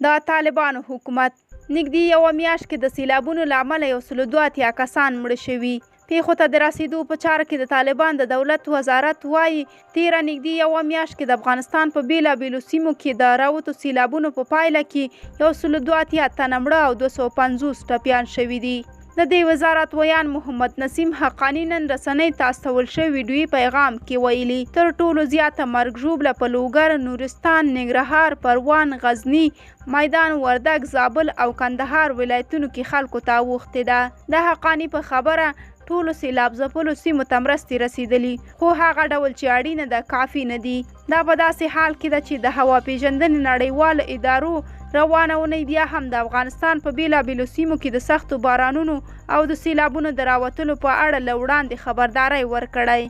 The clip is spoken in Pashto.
د طالبانو حکومت نږدې یوه میاشت کې د سیلابونو له امله 182 کسان مړه شوي. پیښو ته د رسیدو په چاره کې د طالبان د دولت وزارت وایي تیره نږدې یوه میاشت کې د افغانستان په بیلابیلو سیمو کې د راوتو سیلابونو په پایله کې 182 تنه مړه او 250 ټپیان شوي دي. د دې وزارت ویان محمد نسیم حقانی نن رسنۍ ته استول شوی ویډیویي پیغام کې ویلي تر ټولو زیاته مرګ ژوبله په لوګر، نورستان، ننګرهار، پروان، غزني، میدان وردګ، زابل او کندهار ولایتونو کې خلکو ته اوښتې ده. د حقانی په خبره ټولو سیلاب ځپلو سیمو ته مرستې رسیدلي، خو هغه ډول چې اړینه ده کافي نه دي. دا په داسې حال کې ده چې د هوا پیژندنې نړیوالو ادارو روانه اونۍ بیا هم د افغانستان په بیلابیلو سیمو کې د سختو بارانونو او د سیلابونو د راوتلو په اړه له وړاندې خبرداری ورکړی.